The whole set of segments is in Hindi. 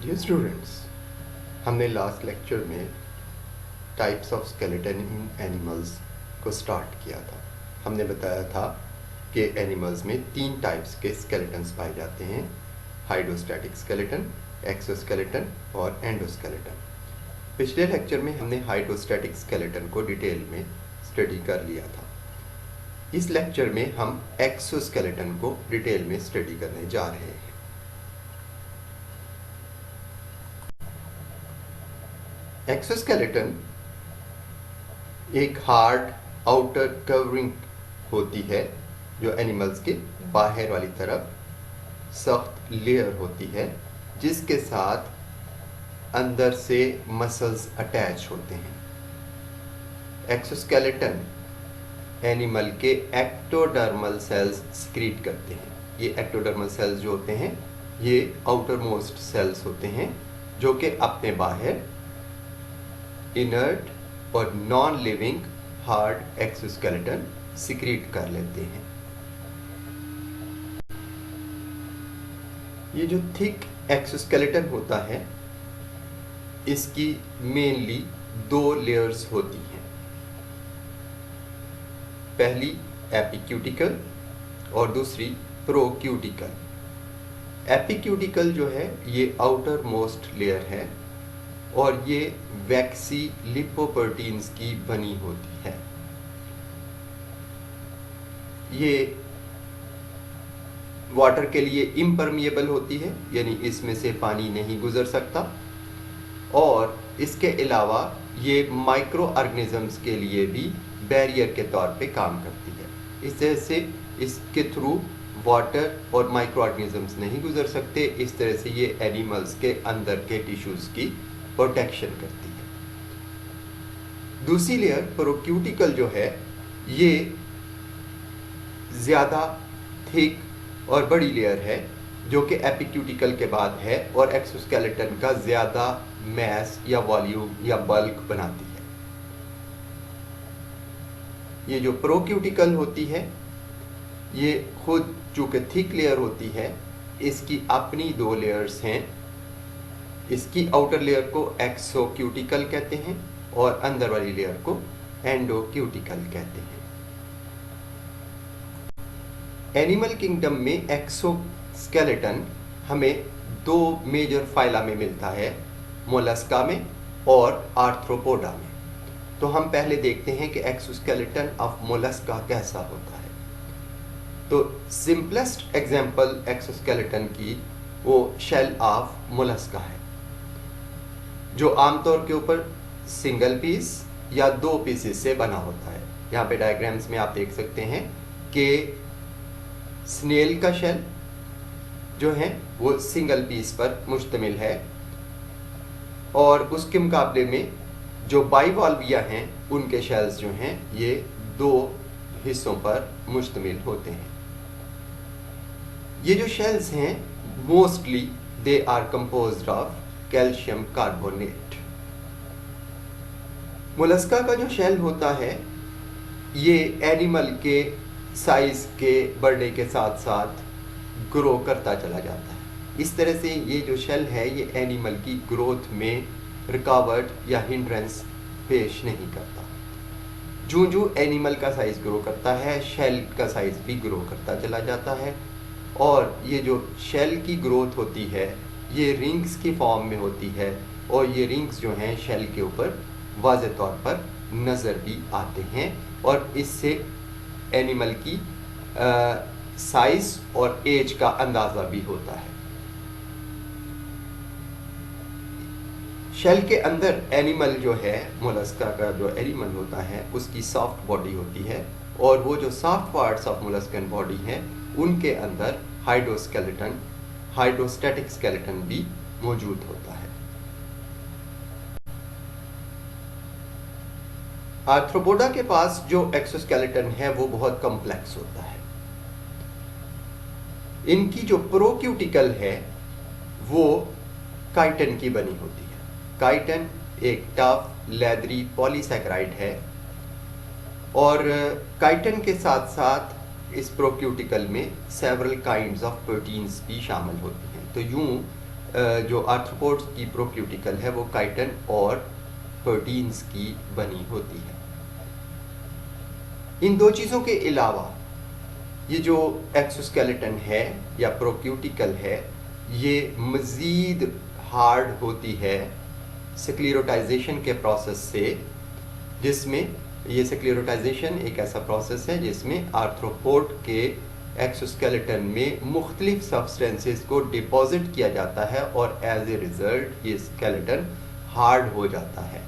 डियर स्टूडेंट्स, हमने लास्ट लेक्चर में types of skeleton in animals को स्टार्ट किया था। हमने बताया था कि एनिमल्स में 3 टाइप्स के स्केलेटन्स पाए जाते हैं: हाइड्रोस्टैटिक स्केलेटन, एक्सोस्केलेटन और एंडोस्केलेटन। पिछले लेक्चर में हमने हाइड्रोस्टैटिक स्केलेटन को डिटेल में स्टडी कर लिया था। इस लेक्चर में हम एक्सोस्केलेटन को डिटेल में स्टडी करने जा रहे हैं। एक्सोस्केलेटन एक हार्ड आउटर कवरिंग होती है जो एनिमल्स के बाहर वाली तरफ सख्त लेयर होती है, जिसके साथ अंदर से मसल्स अटैच होते हैं। एक्सोस्केलेटन एनिमल के एक्टोडर्मल सेल्स सिक्रीट करते हैं। ये एक्टोडर्मल सेल्स जो होते हैं ये आउटर मोस्ट सेल्स होते हैं जो कि अपने बाहर इनर्ट और non living hard exoskeleton secrete कर लेते हैं। ये जो थिक एक्सोस्केलेटन होता है इसकी मेनली 2 लेयर्स होती हैं। पहली एपिक्यूटिकल और दूसरी प्रोक्यूटिकल। एपिक्यूटिकल जो है ये आउटर मोस्ट लेयर है और ये वैक्सी लिपोप्रोटीन्स की बनी होती है। ये वाटर के लिए इम्परमिएबल होती है, यानी इसमें से पानी नहीं गुजर सकता, और इसके अलावा ये माइक्रो ऑर्गेनिजम्स के लिए भी बैरियर के तौर पे काम करती है। इस तरह से इसके थ्रू वाटर और माइक्रो ऑर्गेनिजम्स नहीं गुजर सकते। इस तरह से ये एनिमल्स के अंदर के टिश्यूज की प्रोटेक्शन करती है। दूसरी लेयर प्रोक्यूटिकल जो है ये ज़्यादा थिक और बड़ी लेयर है जो कि एपिक्यूटिकल के बाद है और एक्सोस्केलेटन का ज़्यादा मैस या वॉल्यूम या बल्क बनाती है। ये जो प्रोक्यूटिकल होती है ये खुद चूँकि थिक लेयर होती है, इसकी अपनी 2 लेयर्स हैं। इसकी आउटर लेयर को एक्सोक्यूटिकल कहते हैं और अंदर वाली लेयर को एंडोक्यूटिकल कहते हैं। एनिमल किंगडम में एक्सोस्केलेटन हमें 2 मेजर फाइला में मिलता है, मोलस्का में और आर्थ्रोपोडा में। तो हम पहले देखते हैं कि एक्सोस्केलेटन ऑफ मोलस्का कैसा होता है। तो सिंपलेस्ट एग्जांपल एक्सोस्केलेटन की वो शेल ऑफ मोलस्का है, जो आमतौर के ऊपर सिंगल पीस या 2 पीसेस से बना होता है। यहाँ पे डायग्राम्स में आप देख सकते हैं कि स्नेल का शेल जो है वो सिंगल पीस पर मुश्तमिल है और उसके मुकाबले में जो बाइवॉल्विया हैं उनके शेल्स जो हैं ये 2 हिस्सों पर मुश्तमिल होते हैं। ये जो शेल्स हैं mostly they are composed of calcium carbonate. Mollusca का जो शेल होता है ये एनिमल के साइज के बढ़ने के साथ साथ ग्रो करता चला जाता है। इस तरह से ये जो शेल है ये एनिमल की ग्रोथ में रुकावट या हिंड्रेंस पेश नहीं करता। जो जो एनिमल का साइज ग्रो करता है शेल का साइज भी ग्रो करता चला जाता है, और ये जो शेल की ग्रोथ होती है ये रिंग्स की फॉर्म में होती है और ये रिंग्स जो हैं शेल के ऊपर वाज़ेह तौर पर नज़र भी आते हैं और इससे एनिमल की साइज और एज का अंदाज़ा भी होता है। शेल के अंदर एनिमल जो है मोलस्का का जो एनिमल होता है उसकी सॉफ्ट बॉडी होती है और वो जो soft parts of molluscan body हैं उनके अंदर हाइड्रोस्केलेटन हाइड्रोस्टैटिक स्केलेटन भी मौजूद होता है। आर्थ्रोपोडा के पास जो एक्सोस्केलेटन है वो बहुत कॉम्प्लेक्स होता है। इनकी जो प्रोक्यूटिकल है वो काइटिन की बनी होती है। काइटिन एक टफ लेदरी पॉलीसैकेराइड है और काइटिन के साथ साथ इस प्रोक्यूटिकल में सेवरल काइंड्स ऑफ प्रोटीन्स भी शामिल होती हैं। तो यूं जो आर्थ्रोपोड्स की प्रोक्यूटिकल है वो काइटिन और प्रोटीन्स की बनी होती है। इन दो चीज़ों के अलावा ये जो एक्सोस्केलेटन है या प्रोक्यूटिकल है ये मज़ीद हार्ड होती है स्क्लेरोटाइजेशन के प्रोसेस से, जिसमें ये स्क्लेरोटाइजेशन एक ऐसा प्रोसेस है जिसमें आर्थ्रोपोड के एक्सोस्केलेटन में मुख्तलिफ सब्सटेंसेस को डिपॉजिट किया जाता है और एज ए रिज़ल्ट ये स्केलेटन हार्ड हो जाता है।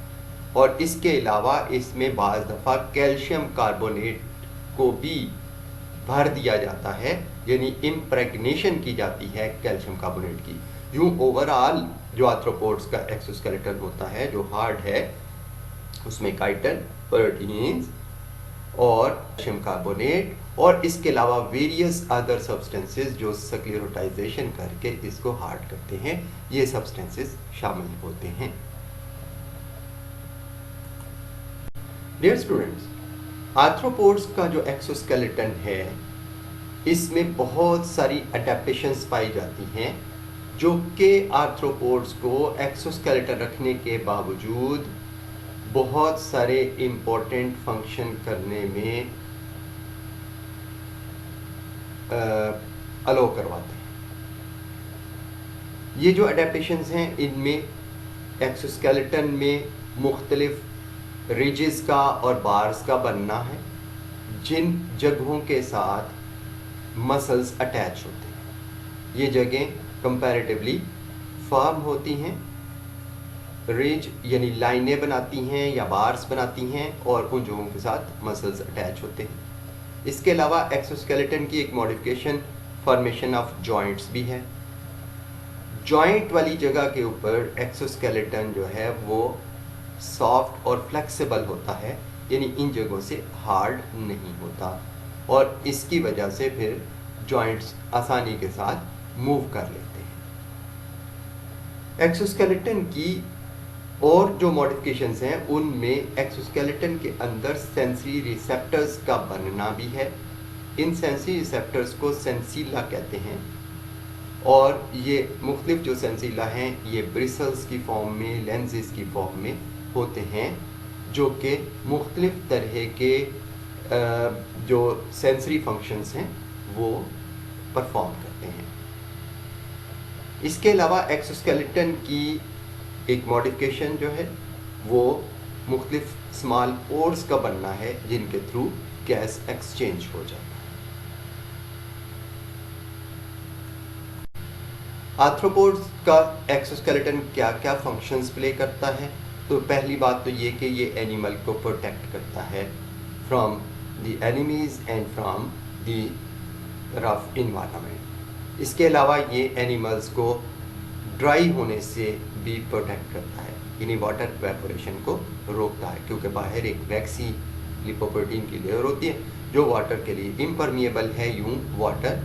और इसके अलावा इसमें बाज़ दफ़ा कैल्शियम कार्बोनेट को भी भर दिया जाता है, यानी इम्प्रेगनेशन की जाती है कैल्शियम कार्बोनेट की। यूँ ओवरऑल जो आर्थ्रोपोड्स का एक्सोस्केलेटन होता है जो हार्ड है उसमें काइटिन, प्रोटीन्स और कैल्शियम कार्बोनेट और इसके अलावा वेरियस अदर सब्सटेंसेस जो स्क्लेरोटाइजेशन करके इसको हार्ड करते हैं, ये सब्सटेंसेस शामिल होते हैं। डियर स्टूडेंट्स, आर्थ्रोपोड्स का जो एक्सोस्केलेटन है इसमें बहुत सारी अडेप्टेशंस पाई जाती हैं जो कि आर्थ्रोपोड्स को एक्सोस्केलेटन रखने के बावजूद बहुत सारे इम्पोर्टेंट फंक्शन करने में अलो करवाते हैं। ये जो अडेप्टेशंस हैं इनमें एक्सोस्केलेटन में मुख्तलिफ रिजेस का और बार्स का बनना है जिन जगहों के साथ मसल्स अटैच होते हैं। ये जगहें कंपैरेटिवली फर्म होती हैं, रिज यानी लाइनें बनाती हैं या बार्स बनाती हैं और उन जगहों के साथ मसल्स अटैच होते हैं। इसके अलावा एक्सोस्केलेटन की एक मॉडिफिकेशन फॉर्मेशन ऑफ जॉइंट्स भी है। जॉइंट वाली जगह के ऊपर एक्सोस्केलेटन जो है वो सॉफ्ट और फ्लेक्सिबल होता है, यानी इन जगहों से हार्ड नहीं होता और इसकी वजह से फिर जॉइंट्स आसानी के साथ मूव कर लेते हैं। एक्सोस्केलेटन की और जो मॉडिफिकेशंस हैं उनमें एक्सोस्केलेटन के अंदर सेंसरी रिसेप्टर्स का बनना भी है। इन सेंसरी रिसेप्टर्स को सेंसीला कहते हैं और ये मुख्तलिफ जो सेंसीला हैं ये ब्रिसल्स की फॉर्म में, लेंसेज की फॉर्म में होते हैं जो कि मुख्तलिफ तरह के जो सेंसरी फंक्शंस हैं वो परफॉर्म करते हैं। इसके अलावा एक्सोस्केलेटन की एक मॉडिफिकेशन जो है वो मुख्तलिफ स्मॉल पोर्स का बनना है जिनके थ्रू गैस एक्सचेंज हो जाता है। आर्थ्रोपोड्स का एक्सोस्केलेटन क्या क्या फंक्शंस प्ले करता है? तो पहली बात तो ये कि ये एनिमल को प्रोटेक्ट करता है from the enemies and from the rough environment. इसके अलावा ये एनिमल्स को ड्राई होने से भी प्रोटेक्ट करता है, यानी वाटर इवेपोरेशन को रोकता है, क्योंकि बाहर एक वैक्सी लिपोप्रोटीन की लेयर होती है जो वाटर के लिए इम्परमिएबल है। यूँ वाटर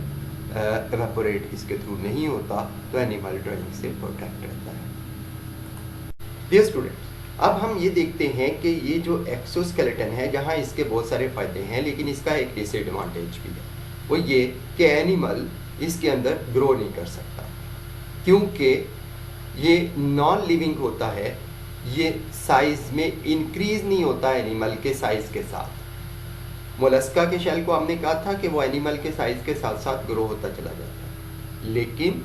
इवेपोरेट इसके थ्रू नहीं होता तो एनिमल ड्राइंग से प्रोटेक्ट रहता है। डियर स्टूडेंट्स, अब हम ये देखते हैं कि ये जो एक्सोस्केलेटन है जहाँ इसके बहुत सारे फ़ायदे हैं लेकिन इसका एक डिसएडवांटेज भी है, वो ये कि एनिमल इसके अंदर ग्रो नहीं कर सकता क्योंकि ये नॉन लिविंग होता है। ये साइज़ में इंक्रीज़ नहीं होता एनिमल के साइज़ के साथ। मोलस्का के शेल को हमने कहा था कि वो एनिमल के साइज़ के साथ साथ ग्रो होता चला जाता है, लेकिन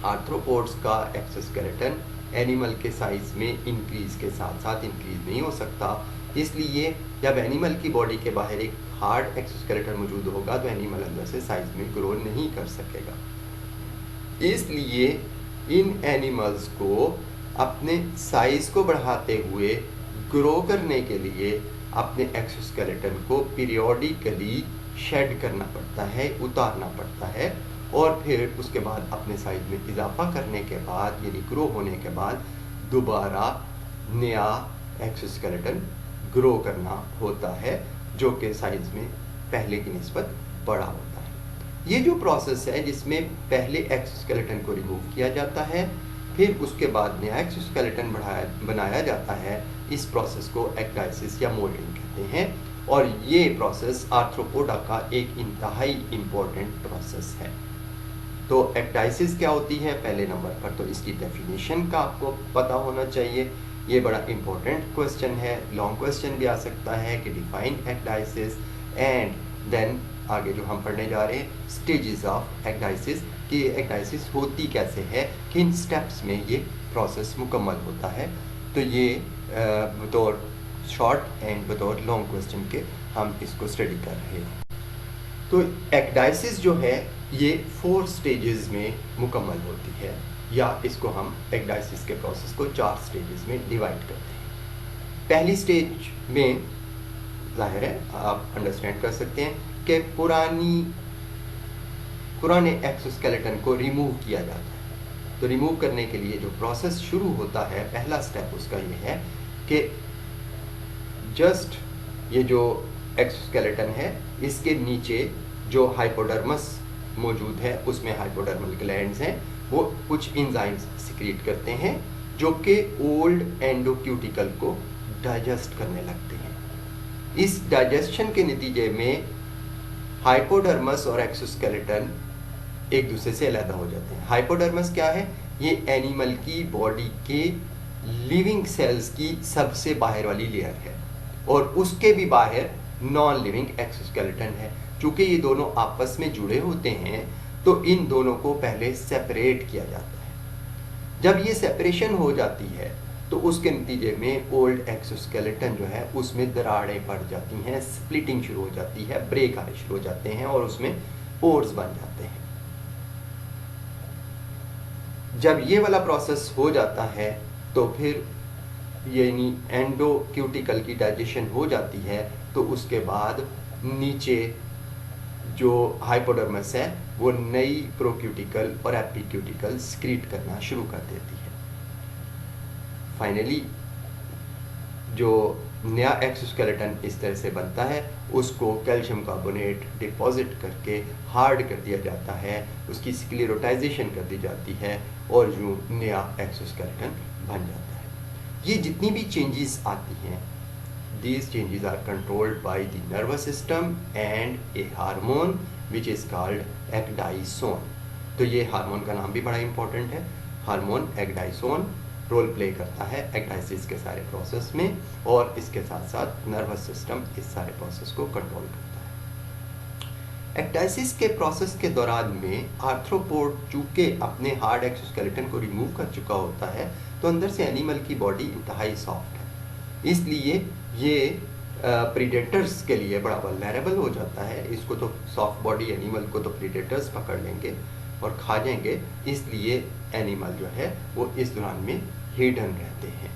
आर्थ्रोपोड्स का एक्सोस्केलेटन एनिमल के साइज़ में इंक्रीज़ के साथ साथ इंक्रीज़ नहीं हो सकता। इसलिए जब एनिमल की बॉडी के बाहर एक हार्ड एक्सोस्केलेटन मौजूद होगा तो एनिमल अंदर से साइज़ में ग्रो नहीं कर सकेगा। इसलिए इन एनिमल्स को अपने साइज़ को बढ़ाते हुए ग्रो करने के लिए अपने एक्सोस्केलेटन को पीरियोडिकली शेड करना पड़ता है, उतारना पड़ता है और फिर उसके बाद अपने साइज़ में इजाफा करने के बाद यानी ग्रो होने के बाद दोबारा नया एक्सोस्केलेटन ग्रो करना होता है जो कि साइज़ में पहले की निस्बत बड़ा होता है। ये जो प्रोसेस है जिसमें पहले एक्सोस्केलेटन को रिमूव किया जाता है फिर उसके बाद नया एक्सोस्केलेटन बनाया जाता है, इस प्रोसेस को एक्टाइसिस या मोल्डिंग कहते हैं और ये प्रोसेस आर्थ्रोपोडा का एक इंतहाई इम्पोर्टेंट प्रोसेस है। तो एक्टाइसिस क्या होती है पहले नंबर पर, तो इसकी डेफिनेशन का आपको पता होना चाहिए। ये बड़ा इंपॉर्टेंट क्वेश्चन है, लॉन्ग क्वेश्चन भी आ सकता है कि डिफाइन एक्टाइसिस। एंड देन आगे जो हम पढ़ने जा रहे हैं स्टेजेस ऑफ एक्टाइसिस, कि एक्टाइसिस होती कैसे है, किन स्टेप्स में ये प्रोसेस मुकम्मल होता है। तो ये बतौर शॉर्ट एंड बतौर लॉन्ग क्वेश्चन के हम इसको स्टडी कर रहे हैं। तो एक्टाइसिस जो है ये 4 स्टेजेस में मुकम्मल होती है, या इसको हम एक्टाइसिस के प्रोसेस को 4 स्टेजेस में डिवाइड करते हैं। पहली स्टेज में जाहिर है आप अंडरस्टैंड कर सकते हैं कि पुराने एक्सोस्केलेटन को रिमूव किया जाता है। तो रिमूव करने के लिए जो प्रोसेस शुरू होता है, पहला स्टेप उसका ये है कि जस्ट ये जो एक्सोस्केलेटन है इसके नीचे जो हाइपोडर्मस मौजूद है उसमें हाइपोडर्मल ग्लैंड्स हैं, वो कुछ एंजाइम्स सिक्रीट करते हैं जो कि ओल्ड एंडोक्यूटिकल को डाइजेस्ट करने लगते हैं। इस डाइजेशन के नतीजे में हाइपोडर्मस और एक्सोस्केलेटन एक दूसरे से अलग हो जाते हैं। हाइपोडर्मस क्या है? ये एनिमल की बॉडी के लिविंग सेल्स की सबसे बाहर वाली लेयर है, और उसके भी बाहर नॉन लिविंग एक्सोस्केलेटन है। चूंकि ये दोनों आपस में जुड़े होते हैं तो इन दोनों को पहले सेपरेट किया जाता है। जब ये सेपरेशन हो जाती है तो उसके नतीजे में ओल्ड एक्सोस्केलेटन जो है उसमें दरारें पड़ जाती हैं, स्प्लिटिंग शुरू हो जाती है, ब्रेक आने शुरू हो जाते हैं और उसमें पोर्स बन जाते हैं। जब ये वाला प्रोसेस हो जाता है तो फिर यानी एंडोक्यूटिकल की डाइजेशन हो जाती है, तो उसके बाद नीचे जो हाइपोडर्मस है वो नई प्रोक्यूटिकल और एपिक्यूटिकल सिक्रीट करना शुरू कर देती है। फाइनली जो नया एक्सोस्केलेटन इस तरह से बनता है उसको कैल्शियम कार्बोनेट डिपॉजिट करके हार्ड कर दिया जाता है, उसकी स्क्लेरोटाइजेशन कर दी जाती है और यूँ नया एक्सोस्केलेटन बन जाता है। ये जितनी भी चेंजेस आती हैं, these changes are controlled by the nervous system and a hormone which is called ecdysone। तो ये हार्मोन का नाम भी बड़ा इंपॉर्टेंट है। हार्मोन ecdysone रोल प्ले करता है एक्टाइसिस के सारे प्रोसेस में, और इसके साथ साथ नर्वस सिस्टम इस सारे प्रोसेस को कंट्रोल करता है। एक्टाइसिस के प्रोसेस के दौरान में आर्थ्रोपोड चूंकि अपने हार्ड एक्सोस्केलेटन को रिमूव कर चुका होता है तो अंदर से एनिमल की बॉडी इंतहाई सॉफ्ट है, इसलिए ये प्रीडेटर्स के लिए बड़ा वल्नरेबल हो जाता है। इसको तो सॉफ्ट बॉडी एनिमल को तो प्रीडेटर्स पकड़ लेंगे और खा जाएंगे, इसलिए एनिमल जो है वो इस दौरान में हिडन रहते हैं।